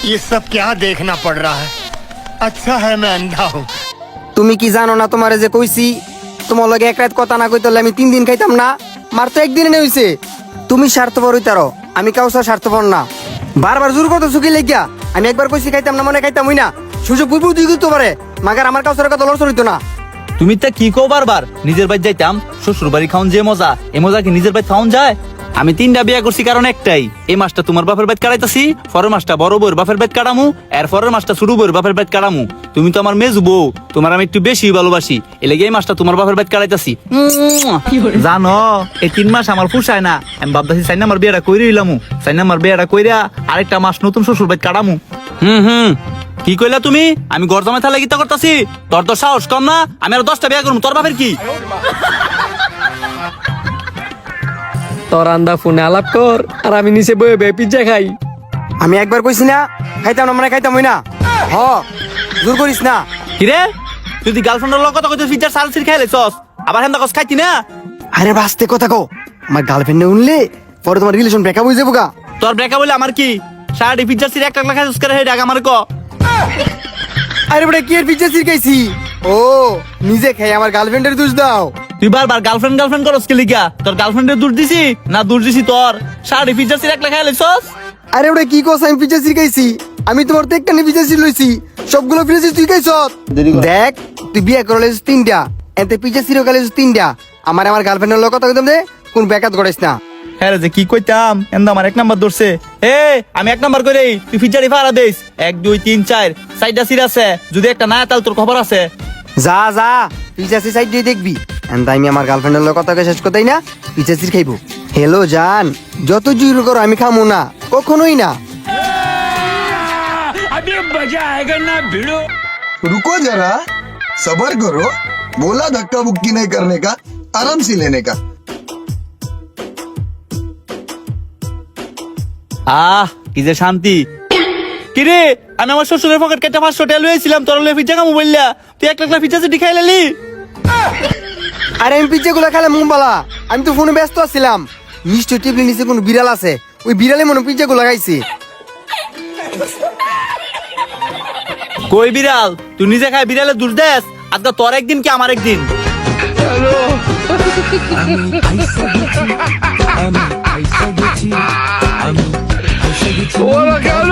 ये सब क्या देखना पड़ रहा है? अच्छा है मैं अंधा हूँ। তুমি কি জানো না তোমারে যে কইছি তোমার লগে এক রাত কথা না কইতে হলে আমি 3 দিন খাইতাম না, মার তো একদিনে নেই হইছে। তুমি স্বার্থপর হইতারো, আমি কাউসার স্বার্থপর না। বারবার জোর কত সুখী লেগিয়া আমি একবার কইছি খাইতাম না মনে খাইতাম হই না, সুযোগ বুঝবু দিই দিতে পারে মাগার আমার কাউসারের কথা লড়ছর হইতো না। তুমি তা কি কও বারবার নিজের বাড়ি যাইতাম, শ্বশুর বাড়ি খাওন যে মজা, এ মজা কি নিজের বাড়ি খাওন যায়? আমি 3টা বিয়া করছি কারণ একটাই, এই মাসটা তোমার বাপের বাড়ি কাটাইতাছি, পরের মাসটা বড় বউর বাপের বাড়ি কাটামু, এর পরের মাসটা ছোট বউর বাপের বাড়ি কাটামু। তুমি তো আমার মেজু বউ, তোমার আমি একটু বেশি ভালোবাসি, এলাকা এই মাসটা তোমার বাপের বাড়ি কাটাইতাছি। জানো এই 3 মাস আমার পুষায় না, আমি ভাবতাছি 4 নাম্বার বিয়াটা কইরে হইলামু, 4 নাম্বার বিয়াটা কইরা আরেকটা মাস নতুন শ্বশুর বাড়ি কাটামু। কি কইলা তুমি? আমি ঘর জমায় থালে গীতা করতাছি? তোর তো সাহস কম না? আমি আর 10টা বিয়া করবো, তোর বাপের কি? তোর আন্দা ফোনে আলাপ কর আর আমি নিচে বয়ে বয়ে পিজ্জা খাই। আমি একবার কইছি না খাইতাম না মানে খাইতাম হই না। হ জোর করিস না। কিরে তুই দি গার্লফ্রেন্ডের লগ কথা কইতে ফিচার সালসির খাইলেছস, আবার হেন্দা কস খাইতি না? আরে বাস্তে কথা কও, আমার গার্লফ্রেন্ডে উনলে পরে তোমার রিলেশন ব্রেকআপ হয়ে যাবো গা। তোর ব্রেকআপ হইলে আমার কি? সারাটি ফিচার সির 1 লাখ লাখ খাইছস করে হে ডাক আমার ক। আরে বড় কি এর পিজ্জা শিরকাইছি? ও নিজে খাই আমার গার্লফ্রেন্ডের দোষ দাও। তুই বারবার গার্লফ্রেন্ড গার্লফ্রেন্ড করস কি লিগা? তোর গার্লফ্রেন্ডের দূর দিছি না দূর দিছি তোর? সারাটি ফিচার সির 1 লাখ খাইলেছস? আরে ওটা কি কস আমি পিজ্জা শিরকাইছি? আমি তোমার তো একটা পিজ্জা শির লইছি, সবগুলো পিজ্জা তুই খাইছ। দেখ তুই বিয়ে করলে 3টা, এতে পিজ্জা শিরও খাইলে 3টা। আমার গার্লফ্রেন্ডের লোক কথা কইতাম দে কোন ব্যাকাত করিস না। হ্যাঁ রে, যে কি কইতাম এন্দা আমার 1 নাম্বার ধরছে। এ আমি 1 নাম্বার কইরে তুই ফিচারি ফাড়া দেস। 1 2 3 4 সাইডা সির আছে, যদি একটা না তাল তোর খবর আছে। যা যা পিজ্জা শির সাইড দিয়ে দেখবি। এন্ড আমি আমার গার্লফ্রেন্ডের লোক কথা শেষ করতেই না পিজ্জা শির খাইবো। হ্যালো জান, যত জোর করো আমি খামু না, কখনোই না। रुको जरा, सबर करो। बोला धक्का बुक्की नहीं करने का, आराम से लेने का। কি যে শান্তি। কিরে আমি আমার শ্বশুরের পকেট কেটে 500 টাকা লইছিলাম, তোর লই পিজ্জা কামু বললা, তুই 1 লাখ লাখ পিজ্জা সিটি খাইলালি। আরে আমি পিজ্জা গুলা খেলাম মুম্বালা, আমি তো ফোনে ব্যস্ত আছিলাম। নিশ্চয় টিপলি নিচে কোন বিড়াল আছে, ওই বিড়ালে মনে পিজ্জা গুলা খাইছে। কই বিড়াল? তুই নিজে খাই বিড়ালে দূর দেস, আজকে তোর একদিন কি আমার একদিন। ওরা কেন